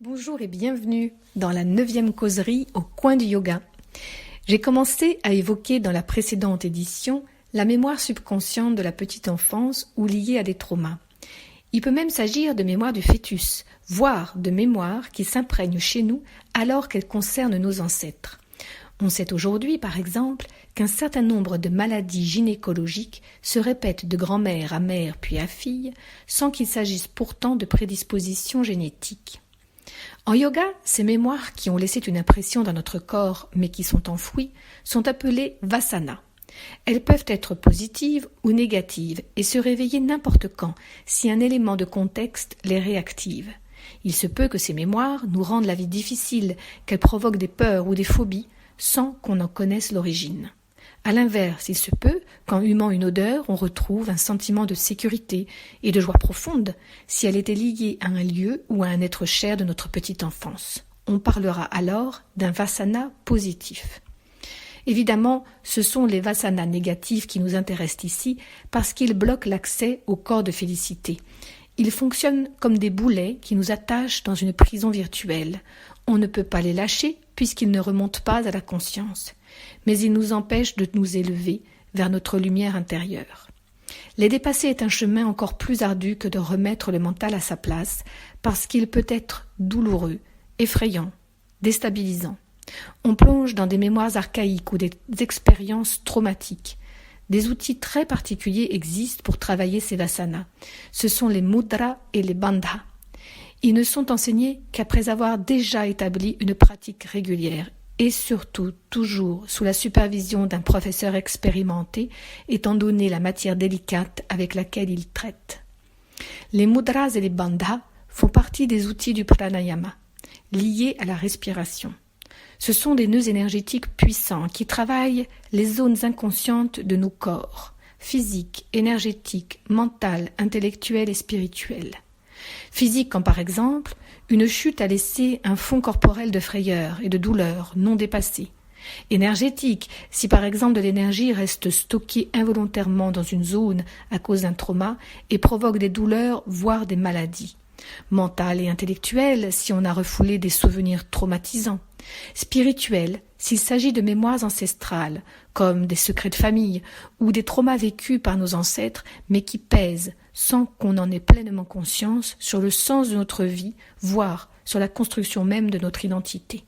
Bonjour et bienvenue dans la 9e causerie au coin du yoga. J'ai commencé à évoquer dans la précédente édition la mémoire subconsciente de la petite enfance ou liée à des traumas. Il peut même s'agir de mémoire du fœtus, voire de mémoire qui s'imprègne chez nous alors qu'elle concerne nos ancêtres. On sait aujourd'hui, par exemple, qu'un certain nombre de maladies gynécologiques se répètent de grand-mère à mère puis à fille, sans qu'il s'agisse pourtant de prédispositions génétiques. En yoga, ces mémoires qui ont laissé une impression dans notre corps mais qui sont enfouies sont appelées vasanas. Elles peuvent être positives ou négatives et se réveiller n'importe quand si un élément de contexte les réactive. Il se peut que ces mémoires nous rendent la vie difficile, qu'elles provoquent des peurs ou des phobies sans qu'on en connaisse l'origine. À l'inverse, il se peut qu'en humant une odeur, on retrouve un sentiment de sécurité et de joie profonde si elle était liée à un lieu ou à un être cher de notre petite enfance. On parlera alors d'un vasana positif. Évidemment, ce sont les vasanas négatifs qui nous intéressent ici parce qu'ils bloquent l'accès au corps de félicité. Ils fonctionnent comme des boulets qui nous attachent dans une prison virtuelle. On ne peut pas les lâcher puisqu'ils ne remontent pas à la conscience. Mais ils nous empêchent de nous élever vers notre lumière intérieure. Les dépasser est un chemin encore plus ardu que de remettre le mental à sa place, parce qu'il peut être douloureux, effrayant, déstabilisant. On plonge dans des mémoires archaïques ou des expériences traumatiques. Des outils très particuliers existent pour travailler ces vasanas. Ce sont les mudras et les bandhas. Ils ne sont enseignés qu'après avoir déjà établi une pratique régulière et surtout toujours sous la supervision d'un professeur expérimenté, étant donné la matière délicate avec laquelle il traite. Les mudras et les bandhas font partie des outils du pranayama, liés à la respiration. Ce sont des nœuds énergétiques puissants qui travaillent les zones inconscientes de nos corps, physiques, énergétiques, mentales, intellectuelles et spirituelles. Physique quand par exemple, une chute a laissé un fond corporel de frayeur et de douleur non dépassé. Énergétique, si par exemple de l'énergie reste stockée involontairement dans une zone à cause d'un trauma et provoque des douleurs, voire des maladies. Mentale et intellectuelle, si on a refoulé des souvenirs traumatisants. Spirituelle, s'il s'agit de mémoires ancestrales, comme des secrets de famille ou des traumas vécus par nos ancêtres, mais qui pèsent, sans qu'on en ait pleinement conscience, sur le sens de notre vie, voire sur la construction même de notre identité.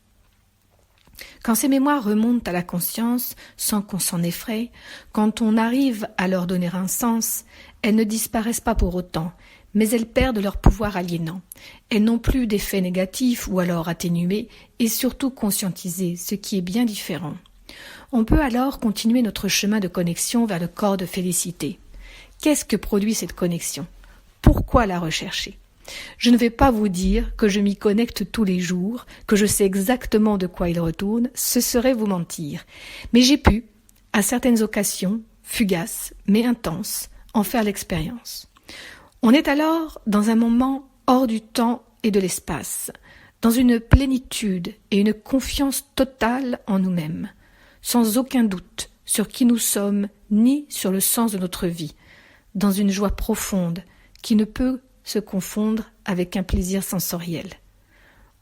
Quand ces mémoires remontent à la conscience, sans qu'on s'en effraie, quand on arrive à leur donner un sens, elles ne disparaissent pas pour autant, mais elles perdent leur pouvoir aliénant. Elles n'ont plus d'effets négatifs ou alors atténués et surtout conscientisés, ce qui est bien différent. On peut alors continuer notre chemin de connexion vers le corps de félicité. Qu'est-ce que produit cette connexion? Pourquoi la rechercher? Je ne vais pas vous dire que je m'y connecte tous les jours, que je sais exactement de quoi il retourne, ce serait vous mentir. Mais j'ai pu, à certaines occasions, fugaces mais intenses, en faire l'expérience. On est alors dans un moment hors du temps et de l'espace, dans une plénitude et une confiance totale en nous-mêmes, sans aucun doute sur qui nous sommes ni sur le sens de notre vie, dans une joie profonde qui ne peut se confondre avec un plaisir sensoriel.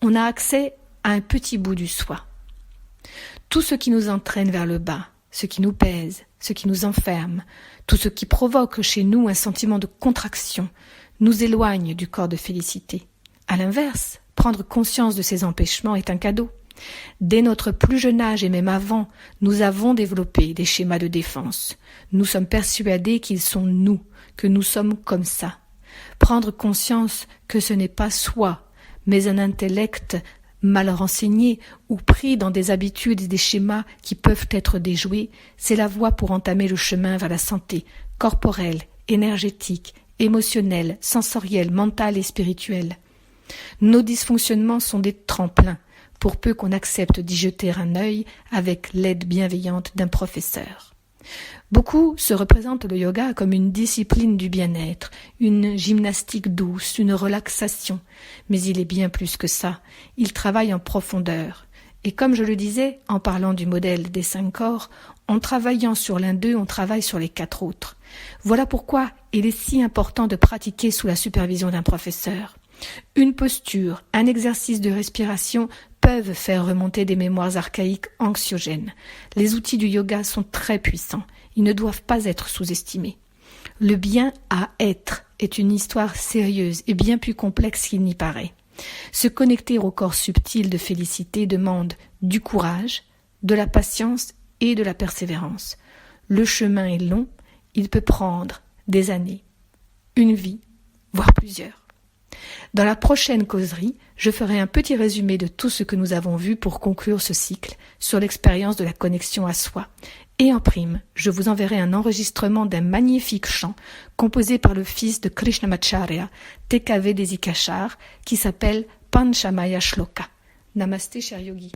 On a accès à un petit bout du soi. Tout ce qui nous entraîne vers le bas, ce qui nous pèse, ce qui nous enferme, tout ce qui provoque chez nous un sentiment de contraction, nous éloigne du corps de félicité. À l'inverse, prendre conscience de ces empêchements est un cadeau. Dès notre plus jeune âge et même avant, nous avons développé des schémas de défense. Nous sommes persuadés qu'ils sont nous, que nous sommes comme ça. Prendre conscience que ce n'est pas soi, mais un intellect mal renseigné ou pris dans des habitudes et des schémas qui peuvent être déjoués, c'est la voie pour entamer le chemin vers la santé corporelle, énergétique, émotionnelle, sensorielle, mentale et spirituelle. Nos dysfonctionnements sont des tremplins, pour peu qu'on accepte d'y jeter un œil avec l'aide bienveillante d'un professeur. Beaucoup se représentent le yoga comme une discipline du bien-être, une gymnastique douce, une relaxation. Mais il est bien plus que ça. Il travaille en profondeur. Et comme je le disais, en parlant du modèle des 5 corps, en travaillant sur l'un d'eux, on travaille sur les 4 autres. Voilà pourquoi il est si important de pratiquer sous la supervision d'un professeur. Une posture, un exercice de respiration peuvent faire remonter des mémoires archaïques anxiogènes. Les outils du yoga sont très puissants. Ils ne doivent pas être sous-estimés. Le bien à être est une histoire sérieuse et bien plus complexe qu'il n'y paraît. Se connecter au corps subtil de félicité demande du courage, de la patience et de la persévérance. Le chemin est long, il peut prendre des années, une vie, voire plusieurs. Dans la prochaine causerie, je ferai un petit résumé de tout ce que nous avons vu pour conclure ce cycle sur l'expérience de la connexion à soi. Et en prime, je vous enverrai un enregistrement d'un magnifique chant composé par le fils de Krishnamacharya, TKV Desikachar, qui s'appelle Panchamaya Shloka. Namasté, cher yogi.